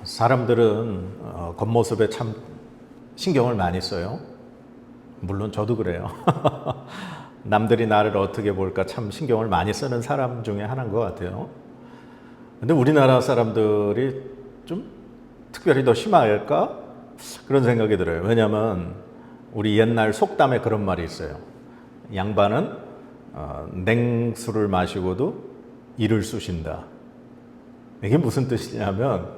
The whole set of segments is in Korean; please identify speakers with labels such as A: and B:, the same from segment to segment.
A: 사람들은 겉모습에 참 신경을 많이 써요. 물론 저도 그래요. 남들이 나를 어떻게 볼까 참 신경을 많이 쓰는 사람 중에 하나인 것 같아요. 근데 우리나라 사람들이 좀 특별히 더 심할까? 그런 생각이 들어요. 왜냐하면 우리 옛날 속담에 그런 말이 있어요. 양반은 냉수를 마시고도 이를 쑤신다. 이게 무슨 뜻이냐면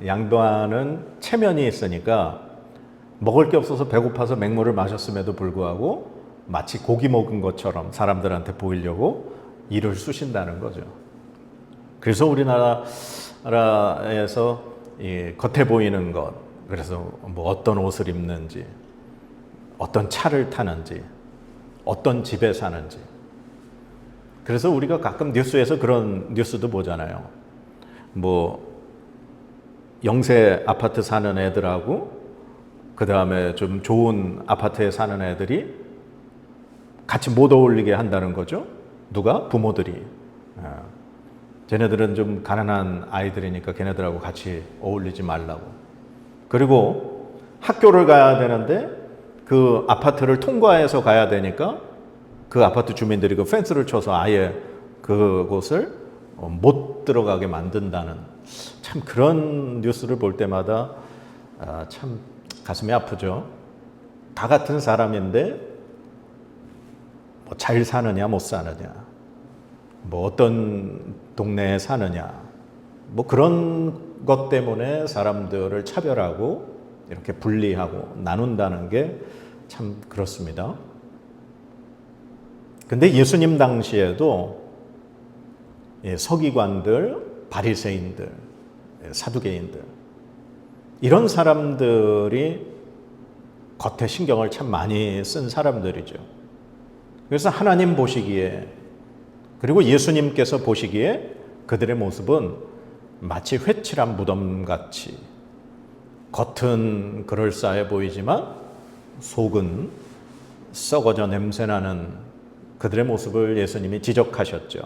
A: 양반은 체면이 있으니까 먹을 게 없어서 배고파서 맹물을 마셨음에도 불구하고 마치 고기 먹은 것처럼 사람들한테 보이려고 이를 쑤신다는 거죠. 그래서 우리나라에서 이 겉에 보이는 것, 그래서 뭐 어떤 옷을 입는지, 어떤 차를 타는지, 어떤 집에 사는지. 그래서 우리가 가끔 뉴스에서 그런 뉴스도 보잖아요. 뭐 영세 아파트 사는 애들하고 그 다음에 좀 좋은 아파트에 사는 애들이 같이 못 어울리게 한다는 거죠. 누가? 부모들이. 쟤네들은 좀 가난한 아이들이니까 걔네들하고 같이 어울리지 말라고. 그리고 학교를 가야 되는데 그 아파트를 통과해서 가야 되니까 그 아파트 주민들이 그 펜스를 쳐서 아예 그곳을 못 들어가게 만든다는, 참 그런 뉴스를 볼 때마다 참 가슴이 아프죠. 다 같은 사람인데 뭐 잘 사느냐 못 사느냐, 뭐 어떤 동네에 사느냐, 뭐 그런 것 때문에 사람들을 차별하고 이렇게 분리하고 나눈다는 게 참 그렇습니다. 근데 예수님 당시에도 서기관들, 바리새인들, 사두개인들, 이런 사람들이 겉에 신경을 참 많이 쓴 사람들이죠. 그래서 하나님 보시기에, 그리고 예수님께서 보시기에 그들의 모습은 마치 회칠한 무덤같이, 겉은 그럴싸해 보이지만 속은 썩어져 냄새나는 그들의 모습을 예수님이 지적하셨죠.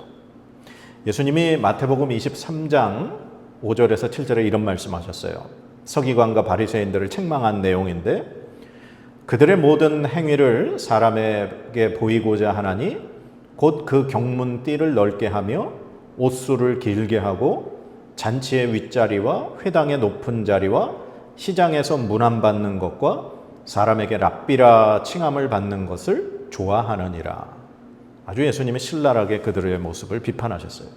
A: 예수님이 마태복음 23장 5절에서 7절에 이런 말씀하셨어요. 서기관과 바리새인들을 책망한 내용인데, 그들의 모든 행위를 사람에게 보이고자 하나니 곧 그 경문띠를 넓게 하며 옷수를 길게 하고 잔치의 윗자리와 회당의 높은 자리와 시장에서 문안받는 것과 사람에게 랍비라 칭함을 받는 것을 좋아하느니라. 아주 예수님이 신랄하게 그들의 모습을 비판하셨어요.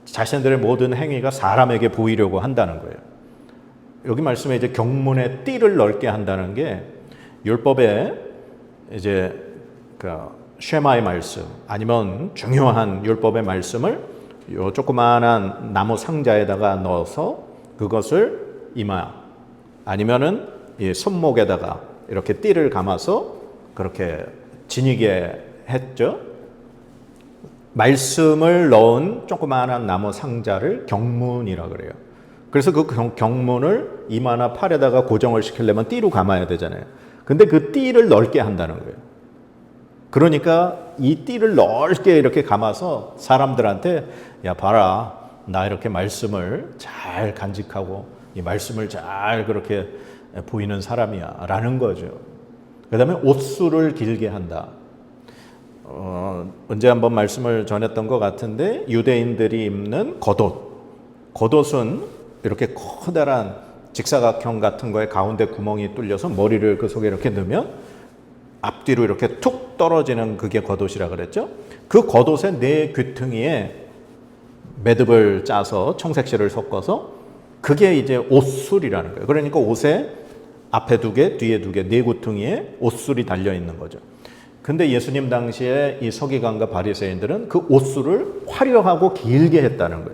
A: 자신들의 모든 행위가 사람에게 보이려고 한다는 거예요. 여기 말씀에 이제 경문의 띠를 넓게 한다는 게 율법에 이제 그 쉐마의 말씀, 아니면 중요한 율법의 말씀을 요 조그마한 나무 상자에다가 넣어서 그것을 이마 아니면은 이 손목에다가 이렇게 띠를 감아서 그렇게 지니게 했죠. 말씀을 넣은 조그마한 나무 상자를 경문이라 그래요. 그래서 그 경문을 이마나 팔에다가 고정을 시키려면 띠로 감아야 되잖아요. 근데 그 띠를 넓게 한다는 거예요. 그러니까 이 띠를 넓게 이렇게 감아서 사람들한테, 야 봐라, 나 이렇게 말씀을 잘 간직하고 이 말씀을 잘 그렇게 보이는 사람이야 라는 거죠. 그 다음에 옷수를 길게 한다. 언제 한번 말씀을 전했던 것 같은데, 유대인들이 입는 겉옷은 이렇게 커다란 직사각형 같은 거에 가운데 구멍이 뚫려서 머리를 그 속에 이렇게 넣으면 앞뒤로 이렇게 툭 떨어지는, 그게 겉옷이라 그랬죠. 그 겉옷의 네 귀퉁이에 매듭을 짜서 청색실을 섞어서 그게 이제 옷술이라는 거예요. 그러니까 옷에 앞에 두 개, 뒤에 두 개, 네 귀퉁이에 옷술이 달려 있는 거죠. 근데 예수님 당시에 이 서기관과 바리새인들은 그 옷술을 화려하고 길게 했다는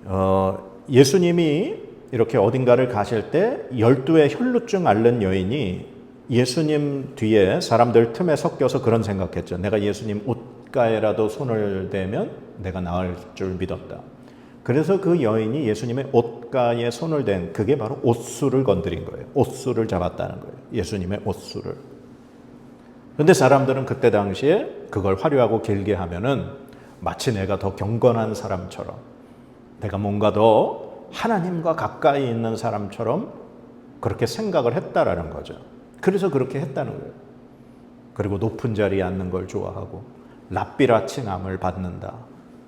A: 거예요. 예수님이 이렇게 어딘가를 가실 때 12의 혈루증 앓는 여인이 예수님 뒤에 사람들 틈에 섞여서 그런 생각했죠. 내가 예수님 옷가에라도 손을 대면 내가 나을 줄 믿었다. 그래서 그 여인이 예수님의 옷가에 손을 댄, 그게 바로 옷수를 건드린 거예요. 옷수를 잡았다는 거예요. 예수님의 옷수를. 그런데 사람들은 그때 당시에 그걸 화려하고 길게 하면은 마치 내가 더 경건한 사람처럼, 내가 뭔가 더 하나님과 가까이 있는 사람처럼 그렇게 생각을 했다라는 거죠. 그래서 그렇게 했다는 거예요. 그리고 높은 자리에 앉는 걸 좋아하고 랍비라 칭함을 받는다.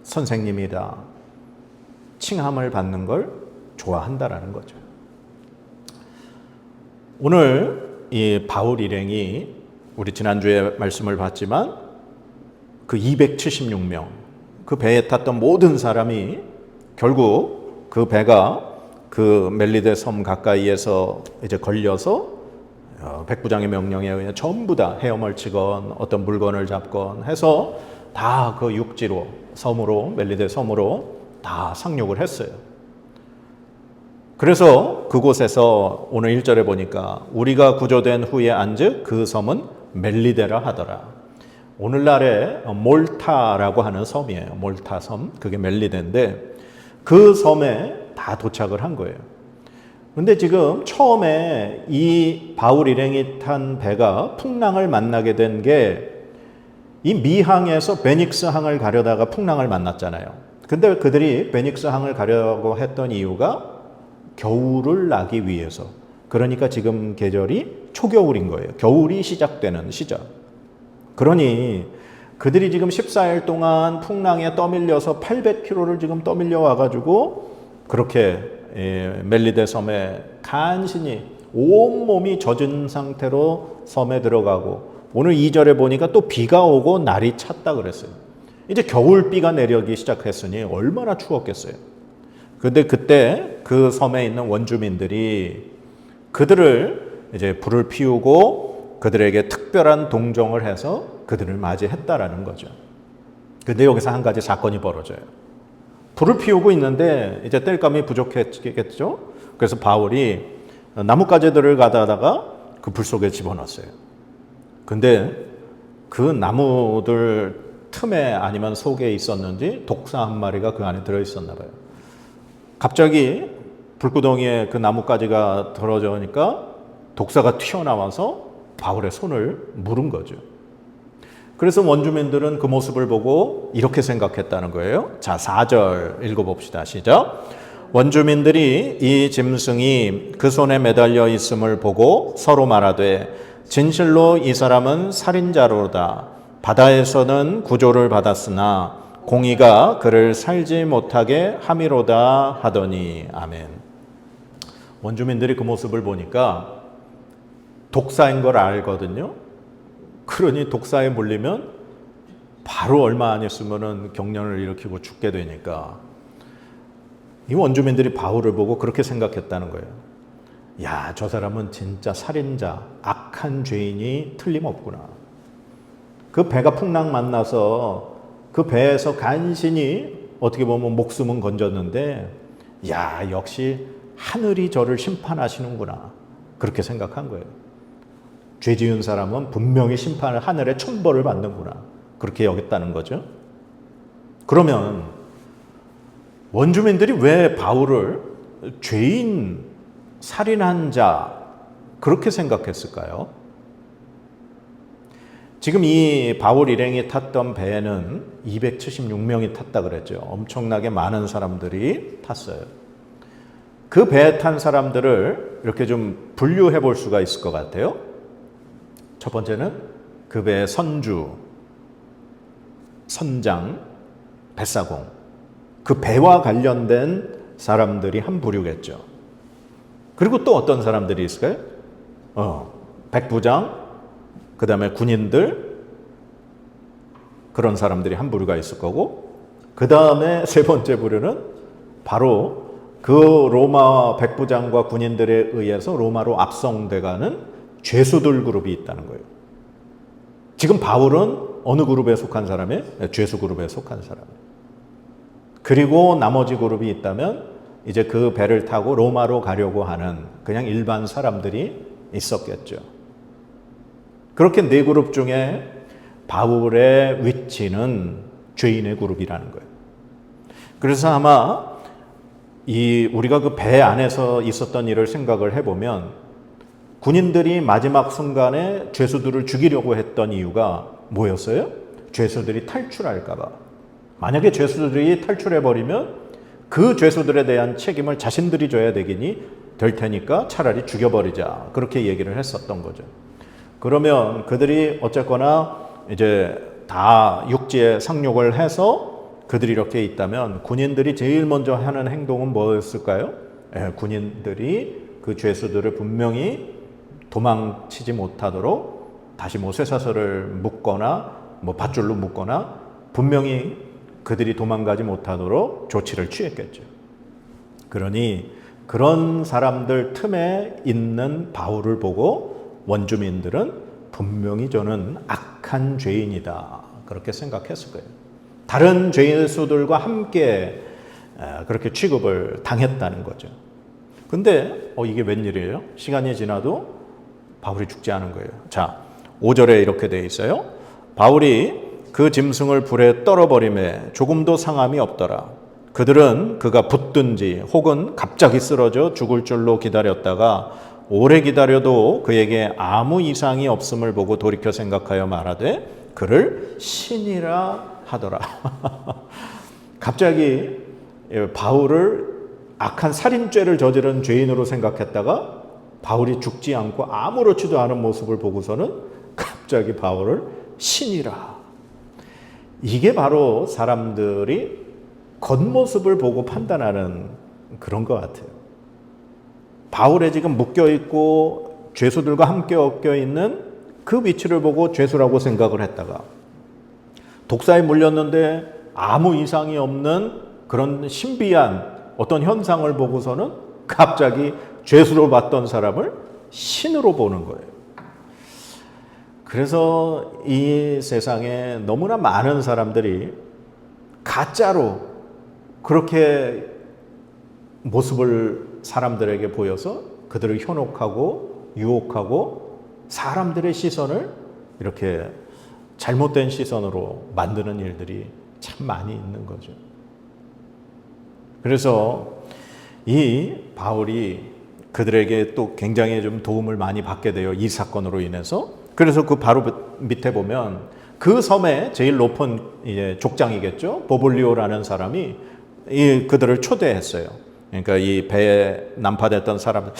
A: 선생님이다. 칭함을 받는 걸 좋아한다라는 거죠. 오늘 이 바울 일행이 우리 지난주에 말씀을 봤지만 그 276명, 그 배에 탔던 모든 사람이 결국 그 배가 그 멜리데 섬 가까이에서 이제 걸려서 백부장의 명령에 의해 전부 다 헤엄을 치건 어떤 물건을 잡건 해서 다 그 육지로 섬으로 멜리데 섬으로 다 상륙을 했어요. 그래서 그곳에서 오늘 1절에 보니까 우리가 구조된 후에 안즉 그 섬은 멜리데라 하더라. 오늘날에 몰타라고 하는 섬이에요. 몰타 섬, 그게 멜리데인데 그 섬에 다 도착을 한 거예요. 근데 지금 처음에 이 바울 일행이 탄 배가 풍랑을 만나게 된 게 이 미항에서 베닉스 항을 가려다가 풍랑을 만났잖아요. 근데 그들이 베닉스 항을 가려고 했던 이유가 겨울을 나기 위해서. 그러니까 지금 계절이 초겨울인 거예요. 겨울이 시작되는 시절. 그러니 그들이 지금 14일 동안 풍랑에 떠밀려서 800km를 지금 떠밀려 와가지고 그렇게 멜리데 섬에 간신히 온몸이 젖은 상태로 섬에 들어가고 오늘 2절에 보니까 또 비가 오고 날이 찼다 그랬어요. 이제 겨울비가 내리기 시작했으니 얼마나 추웠겠어요. 근데 그때 그 섬에 있는 원주민들이 그들을 이제 불을 피우고 그들에게 특별한 동정을 해서 그들을 맞이했다라는 거죠. 근데 여기서 한 가지 사건이 벌어져요. 불을 피우고 있는데 이제 땔감이 부족했겠죠. 그래서 바울이 나뭇가지들을 가져다가 그 불 속에 집어넣었어요. 근데 그 나무들 틈에 아니면 속에 있었는지 독사 한 마리가 그 안에 들어있었나 봐요. 갑자기 불구덩이에 그 나뭇가지가 떨어지니까 독사가 튀어나와서 바울의 손을 물은 거죠. 그래서 원주민들은 그 모습을 보고 이렇게 생각했다는 거예요. 자, 4절 읽어봅시다. 시작. 원주민들이 이 짐승이 그 손에 매달려 있음을 보고 서로 말하되 진실로 이 사람은 살인자로다. 바다에서는 구조를 받았으나 공의가 그를 살지 못하게 함이로다 하더니. 아멘. 원주민들이 그 모습을 보니까 독사인 걸 알거든요. 그러니 독사에 물리면 바로 얼마 안 있으면 경련을 일으키고 죽게 되니까 이 원주민들이 바울을 보고 그렇게 생각했다는 거예요. 야, 저 사람은 진짜 살인자, 악한 죄인이 틀림없구나. 그 배가 풍랑 만나서 그 배에서 간신히 어떻게 보면 목숨은 건졌는데 야, 역시 하늘이 저를 심판하시는구나. 그렇게 생각한 거예요. 죄 지은 사람은 분명히 심판을 하늘의 천벌을 받는구나. 그렇게 여겼다는 거죠. 그러면 원주민들이 왜 바울을 죄인, 살인한 자 그렇게 생각했을까요? 지금 이 바울 일행이 탔던 배에는 276명이 탔다 그랬죠. 엄청나게 많은 사람들이 탔어요. 그 배에 탄 사람들을 이렇게 좀 분류해 볼 수가 있을 것 같아요. 첫 번째는 그 배의 선주, 선장, 뱃사공, 그 배와 관련된 사람들이 한 부류겠죠. 그리고 또 어떤 사람들이 있을까요? 백부장, 그 다음에 군인들, 그런 사람들이 한 부류가 있을 거고, 그 다음에 세 번째 부류는 바로 그 로마 백부장과 군인들에 의해서 로마로 압송돼가는 죄수들 그룹이 있다는 거예요. 지금 바울은 어느 그룹에 속한 사람이에요? 죄수 그룹에 속한 사람. 그리고 나머지 그룹이 있다면 이제 그 배를 타고 로마로 가려고 하는 그냥 일반 사람들이 있었겠죠. 그렇게 네 그룹 중에 바울의 위치는 죄인의 그룹이라는 거예요. 그래서 아마 우리가 그 배 안에서 있었던 일을 생각을 해보면 군인들이 마지막 순간에 죄수들을 죽이려고 했던 이유가 뭐였어요? 죄수들이 탈출할까 봐. 만약에 죄수들이 탈출해버리면 그 죄수들에 대한 책임을 자신들이 져야 될 테니까 차라리 죽여버리자. 그렇게 얘기를 했었던 거죠. 그러면 그들이 어쨌거나 이제 다 육지에 상륙을 해서 그들이 이렇게 있다면 군인들이 제일 먼저 하는 행동은 뭐였을까요? 군인들이 그 죄수들을 분명히 도망치지 못하도록 다시 뭐 쇠사슬을 묶거나 뭐 밧줄로 묶거나 분명히 그들이 도망가지 못하도록 조치를 취했겠죠. 그러니 그런 사람들 틈에 있는 바울을 보고 원주민들은 분명히 저는 악한 죄인이다. 그렇게 생각했을 거예요. 다른 죄수들과 함께 그렇게 취급을 당했다는 거죠. 근데 이게 웬일이에요? 시간이 지나도 바울이 죽지 않은 거예요. 자, 5절에 이렇게 돼 있어요. 바울이 그 짐승을 불에 떨어버림에 조금도 상함이 없더라. 그들은 그가 붙든지 혹은 갑자기 쓰러져 죽을 줄로 기다렸다가 오래 기다려도 그에게 아무 이상이 없음을 보고 돌이켜 생각하여 말하되 그를 신이라 하더라. 갑자기 바울을 악한 살인죄를 저지른 죄인으로 생각했다가 바울이 죽지 않고 아무렇지도 않은 모습을 보고서는 갑자기 바울을 신이라. 이게 바로 사람들이 겉모습을 보고 판단하는 그런 것 같아요. 바울에 지금 묶여있고 죄수들과 함께 엮여있는 그 위치를 보고 죄수라고 생각을 했다가 독사에 물렸는데 아무 이상이 없는 그런 신비한 어떤 현상을 보고서는 갑자기 죄수로 봤던 사람을 신으로 보는 거예요. 그래서 이 세상에 너무나 많은 사람들이 가짜로 그렇게 모습을 사람들에게 보여서 그들을 현혹하고 유혹하고 사람들의 시선을 이렇게 잘못된 시선으로 만드는 일들이 참 많이 있는 거죠. 그래서 이 바울이 그들에게 또 굉장히 좀 도움을 많이 받게 돼요. 이 사건으로 인해서. 그래서 그 바로 밑에 보면 그 섬의 제일 높은 이제 족장이겠죠. 보블리오라는 사람이 그들을 초대했어요. 그러니까 이 배에 난파됐던 사람들.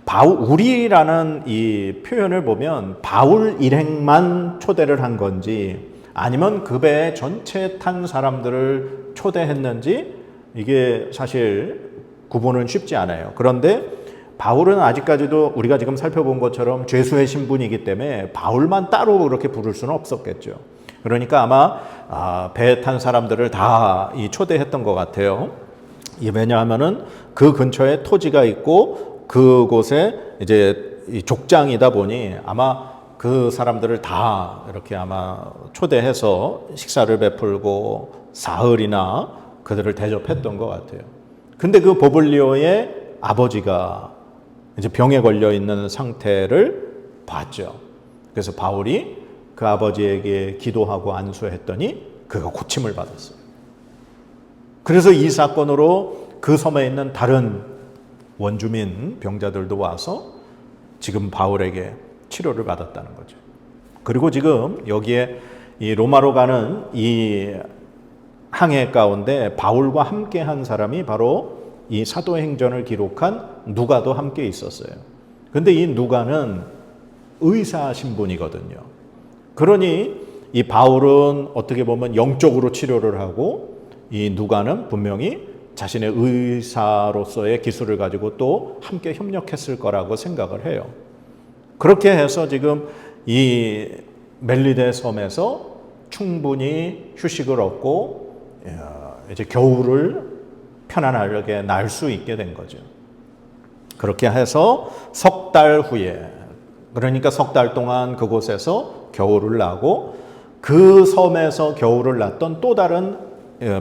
A: 바울이라는 이 표현을 보면 바울 일행만 초대를 한 건지 아니면 그 배에 전체 탄 사람들을 초대했는지 이게 사실 구분은 쉽지 않아요. 그런데 바울은 아직까지도 우리가 지금 살펴본 것처럼 죄수의 신분이기 때문에 바울만 따로 그렇게 부를 수는 없었겠죠. 그러니까 아마 배에 탄 사람들을 다 초대했던 것 같아요. 왜냐하면은 그 근처에 토지가 있고 그곳에 이제 족장이다 보니 아마 그 사람들을 다 이렇게 아마 초대해서 식사를 베풀고 사흘이나 그들을 대접했던 것 같아요. 근데 그 보블리오의 아버지가 이제 병에 걸려 있는 상태를 봤죠. 그래서 바울이 그 아버지에게 기도하고 안수했더니 그가 고침을 받았어요. 그래서 이 사건으로 그 섬에 있는 다른 원주민 병자들도 와서 지금 바울에게 치료를 받았다는 거죠. 그리고 지금 여기에 이 로마로 가는 이 항해 가운데 바울과 함께 한 사람이 바로 이 사도행전을 기록한 누가도 함께 있었어요. 근데 이 누가는 의사 신분이거든요. 그러니 이 바울은 어떻게 보면 영적으로 치료를 하고 이 누가는 분명히 자신의 의사로서의 기술을 가지고 또 함께 협력했을 거라고 생각을 해요. 그렇게 해서 지금 이 멜리데 섬에서 충분히 휴식을 얻고 이제 겨울을 편안하게 날 수 있게 된 거죠. 그렇게 해서 석 달 후에, 그러니까 석 달 동안 그곳에서 겨울을 나고 그 섬에서 겨울을 났던 또 다른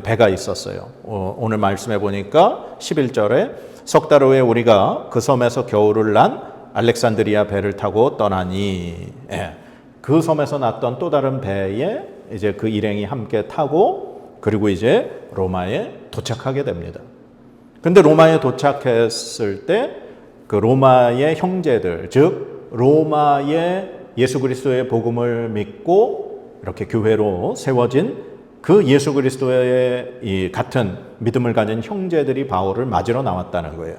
A: 배가 있었어요. 오늘 말씀해 보니까 11절에 석 달 후에 우리가 그 섬에서 겨울을 난 알렉산드리아 배를 타고 떠나니, 그 섬에서 났던 또 다른 배에 이제 그 일행이 함께 타고 그리고 이제 로마에 도착하게 됩니다. 근데 로마에 도착했을 때 그 로마의 형제들, 즉 로마의 예수 그리스도의 복음을 믿고 이렇게 교회로 세워진 그 예수 그리스도의 이 같은 믿음을 가진 형제들이 바울을 맞으러 나왔다는 거예요.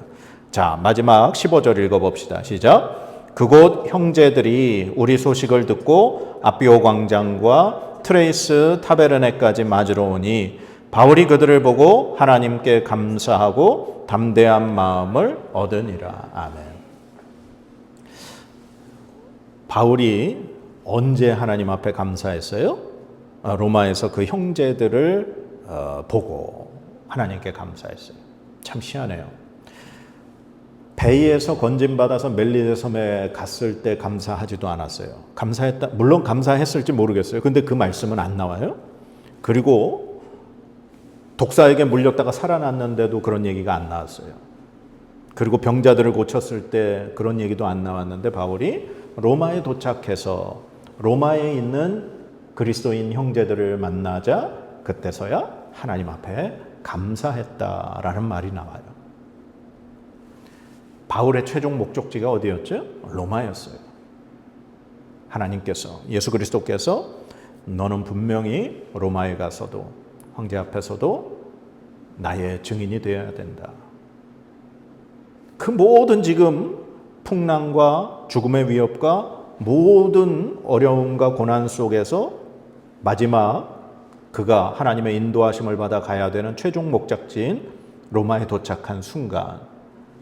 A: 자, 마지막 15절 읽어봅시다. 시작. 그곳 형제들이 우리 소식을 듣고 아비오 광장과 트레이스 타베르네까지 맞으러 오니 바울이 그들을 보고 하나님께 감사하고 담대한 마음을 얻으니라. 아멘. 바울이 언제 하나님 앞에 감사했어요? 로마에서 그 형제들을 보고 하나님께 감사했어요. 참 희한해요. 배에서 건짐받아서 멜리데 섬에 갔을 때 감사하지도 않았어요. 감사했다, 물론 감사했을지 모르겠어요. 근데 그 말씀은 안 나와요. 그리고 독사에게 물렸다가 살아났는데도 그런 얘기가 안 나왔어요. 그리고 병자들을 고쳤을 때 그런 얘기도 안 나왔는데 바울이 로마에 도착해서 로마에 있는 그리스도인 형제들을 만나자 그때서야 하나님 앞에 감사했다라는 말이 나와요. 바울의 최종 목적지가 어디였죠? 로마였어요. 하나님께서, 예수 그리스도께서 너는 분명히 로마에 가서도 황제 앞에서도 나의 증인이 되어야 된다. 그 모든 지금 풍랑과 죽음의 위협과 모든 어려움과 고난 속에서 마지막 그가 하나님의 인도하심을 받아 가야 되는 최종 목적지인 로마에 도착한 순간,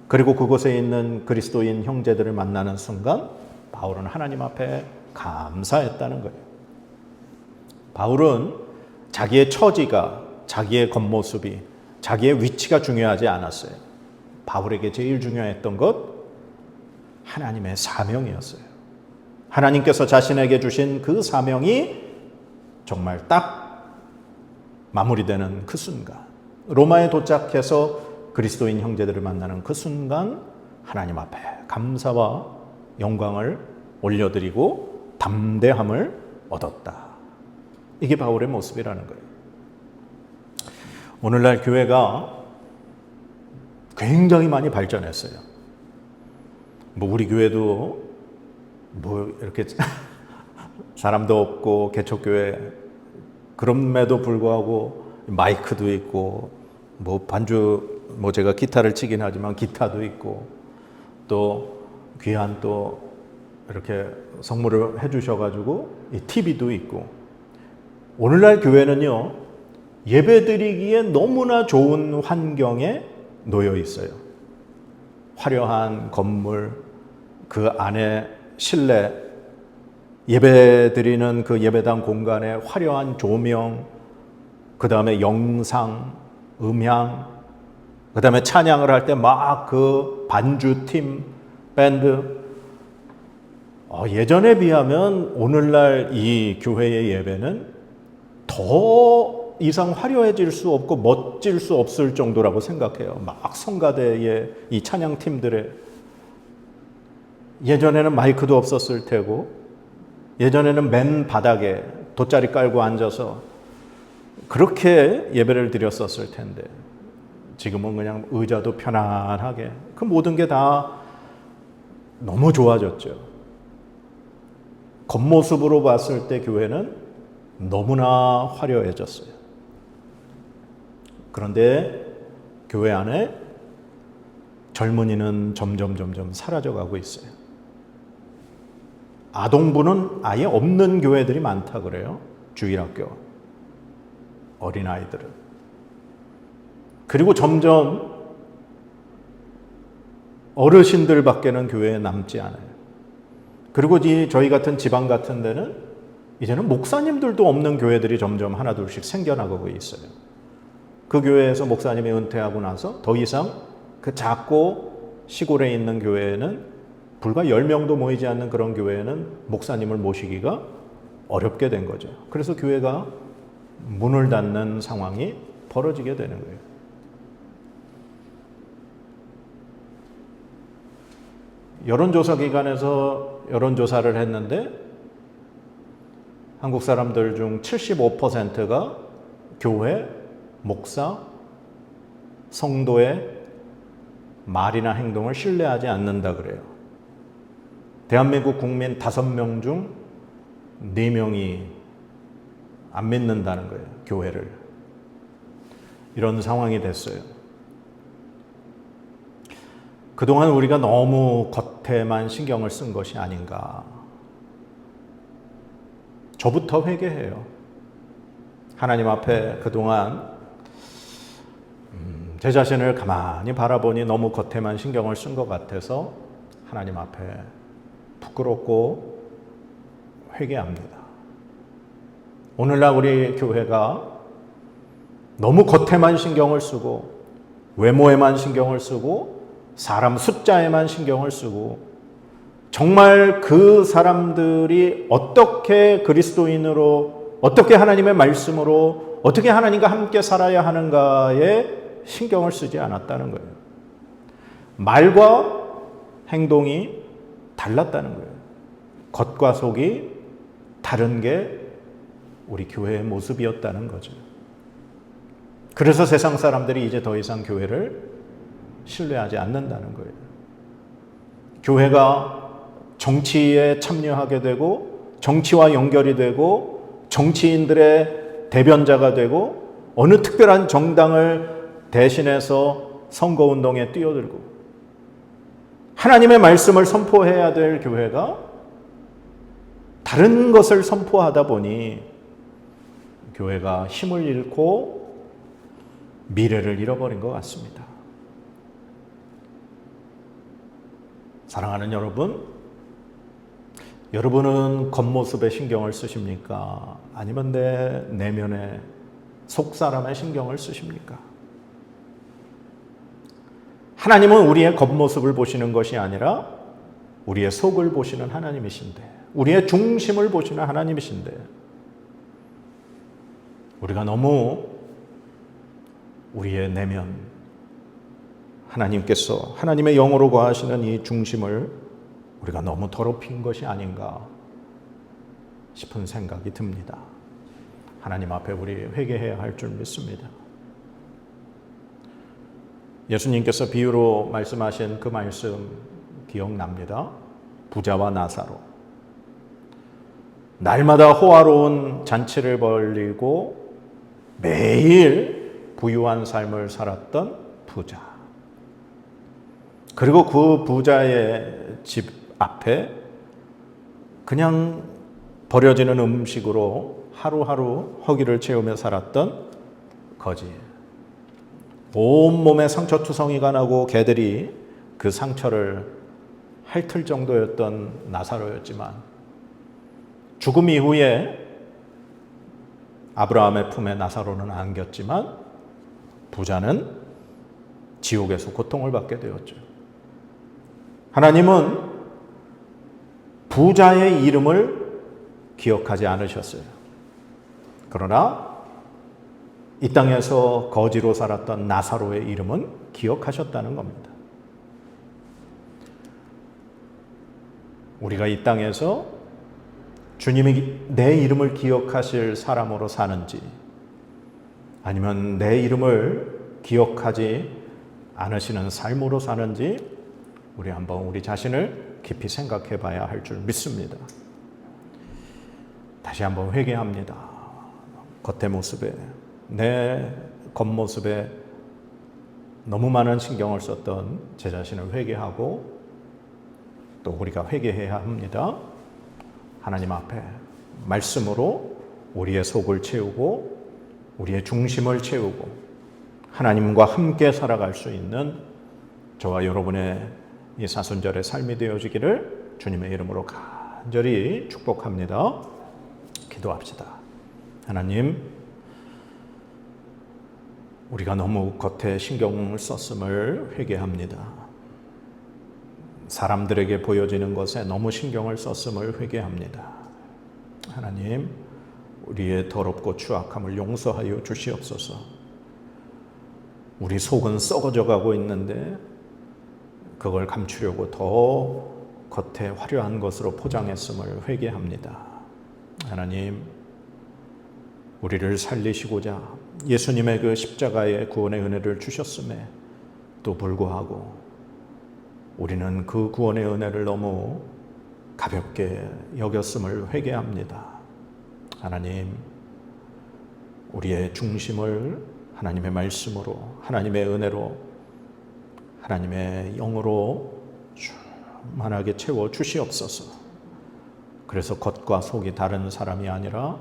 A: 그리고 그곳에 있는 그리스도인 형제들을 만나는 순간 바울은 하나님 앞에 감사했다는 거예요. 바울은 자기의 처지가, 자기의 겉모습이, 자기의 위치가 중요하지 않았어요. 바울에게 제일 중요했던 것, 하나님의 사명이었어요. 하나님께서 자신에게 주신 그 사명이 정말 딱 마무리되는 그 순간, 로마에 도착해서 그리스도인 형제들을 만나는 그 순간 하나님 앞에 감사와 영광을 올려드리고 담대함을 얻었다. 이게 바울의 모습이라는 거예요. 오늘날 교회가 굉장히 많이 발전했어요. 우리 교회도 이렇게 사람도 없고 개척교회, 그럼에도 불구하고 마이크도 있고 반주, 제가 기타를 치긴 하지만 기타도 있고 또 귀한 또 이렇게 선물을 해주셔가지고 TV도 있고, 오늘날 교회는요 예배드리기에 너무나 좋은 환경에 놓여 있어요. 화려한 건물, 그 안에 실내, 예배드리는 그 예배당 공간에 화려한 조명, 그 다음에 영상, 음향, 그 다음에 찬양을 할 때 막 그 반주팀, 밴드. 예전에 비하면 오늘날 이 교회의 예배는 더 이상 화려해질 수 없고 멋질 수 없을 정도라고 생각해요. 막 성가대의 이 찬양팀들의, 예전에는 마이크도 없었을 테고, 예전에는 맨 바닥에 돗자리 깔고 앉아서 그렇게 예배를 드렸었을 텐데, 지금은 그냥 의자도 편안하게, 그 모든 게 다 너무 좋아졌죠. 겉모습으로 봤을 때 교회는 너무나 화려해졌어요. 그런데 교회 안에 젊은이는 점점 사라져가고 있어요. 아동부는 아예 없는 교회들이 많다 그래요. 주일학교, 어린아이들은. 그리고 점점 어르신들밖에는 교회에 남지 않아요. 그리고 저희 같은 지방 같은 데는 이제는 목사님들도 없는 교회들이 점점 하나둘씩 생겨나고 있어요. 그 교회에서 목사님이 은퇴하고 나서 더 이상 그 작고 시골에 있는 교회에는, 불과 10명도 모이지 않는 그런 교회에는 목사님을 모시기가 어렵게 된 거죠. 그래서 교회가 문을 닫는 상황이 벌어지게 되는 거예요. 여론조사 기관에서 여론조사를 했는데 한국 사람들 중 75%가 교회, 목사, 성도의 말이나 행동을 신뢰하지 않는다 그래요. 대한민국 국민 5명 중 4명이 안 믿는다는 거예요, 교회를. 이런 상황이 됐어요. 그동안 우리가 너무 겉에만 신경을 쓴 것이 아닌가. 저부터 회개해요. 하나님 앞에 그동안 제 자신을 가만히 바라보니 너무 겉에만 신경을 쓴 것 같아서 하나님 앞에 부끄럽고 회개합니다. 오늘날 우리 교회가 너무 겉에만 신경을 쓰고 외모에만 신경을 쓰고 사람 숫자에만 신경을 쓰고 정말 그 사람들이 어떻게 그리스도인으로 어떻게 하나님의 말씀으로 어떻게 하나님과 함께 살아야 하는가에 신경을 쓰지 않았다는 거예요. 말과 행동이 달랐다는 거예요. 겉과 속이 다른 게 우리 교회의 모습이었다는 거죠. 그래서 세상 사람들이 이제 더 이상 교회를 신뢰하지 않는다는 거예요. 교회가 정치에 참여하게 되고 정치와 연결이 되고 정치인들의 대변자가 되고 어느 특별한 정당을 대신해서 선거운동에 뛰어들고 하나님의 말씀을 선포해야 될 교회가 다른 것을 선포하다 보니 교회가 힘을 잃고 미래를 잃어버린 것 같습니다. 사랑하는 여러분, 여러분은 겉모습에 신경을 쓰십니까? 아니면 내 내면에 속사람의 신경을 쓰십니까? 하나님은 우리의 겉모습을 보시는 것이 아니라 우리의 속을 보시는 하나님이신데, 우리의 중심을 보시는 하나님이신데, 우리가 너무 우리의 내면, 하나님께서 하나님의 영으로 거하시는 이 중심을 우리가 너무 더럽힌 것이 아닌가 싶은 생각이 듭니다. 하나님 앞에 우리 회개해야 할 줄 믿습니다. 예수님께서 비유로 말씀하신 그 말씀 기억납니다. 부자와 나사로. 날마다 호화로운 잔치를 벌이고 매일 부유한 삶을 살았던 부자. 그리고 그 부자의 집 앞에 그냥 버려지는 음식으로 하루하루 허기를 채우며 살았던 거지. 온몸에 상처투성이가 나고 개들이 그 상처를 핥을 정도였던 나사로였지만 죽음 이후에 아브라함의 품에 나사로는 안겼지만 부자는 지옥에서 고통을 받게 되었죠. 하나님은 부자의 이름을 기억하지 않으셨어요. 그러나 이 땅에서 거지로 살았던 나사로의 이름은 기억하셨다는 겁니다. 우리가 이 땅에서 주님이 내 이름을 기억하실 사람으로 사는지 아니면 내 이름을 기억하지 않으시는 삶으로 사는지 우리 한번 우리 자신을 깊이 생각해 봐야 할 줄 믿습니다. 다시 한번 회개합니다. 겉의 모습에, 내 겉모습에 너무 많은 신경을 썼던 제 자신을 회개하고 또 우리가 회개해야 합니다. 하나님 앞에 말씀으로 우리의 속을 채우고 우리의 중심을 채우고 하나님과 함께 살아갈 수 있는 저와 여러분의 이 사순절의 삶이 되어지기를 주님의 이름으로 간절히 축복합니다. 기도합시다. 하나님, 우리가 너무 겉에 신경을 썼음을 회개합니다. 사람들에게 보여지는 것에 너무 신경을 썼음을 회개합니다. 하나님, 우리의 더럽고 추악함을 용서하여 주시옵소서. 우리 속은 썩어져 가고 있는데 그걸 감추려고 더 겉에 화려한 것으로 포장했음을 회개합니다. 하나님, 우리를 살리시고자 예수님의 그 십자가의 구원의 은혜를 주셨음에 또 불구하고 우리는 그 구원의 은혜를 너무 가볍게 여겼음을 회개합니다. 하나님, 우리의 중심을 하나님의 말씀으로, 하나님의 은혜로, 하나님의 영으로 충만하게 채워 주시옵소서. 그래서 겉과 속이 다른 사람이 아니라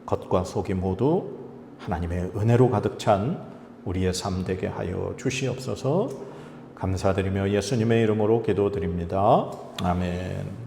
A: 겉과 속이 모두 하나님의 은혜로 가득 찬 우리의 삶 되게 하여 주시옵소서. 감사드리며 예수님의 이름으로 기도드립니다. 아멘.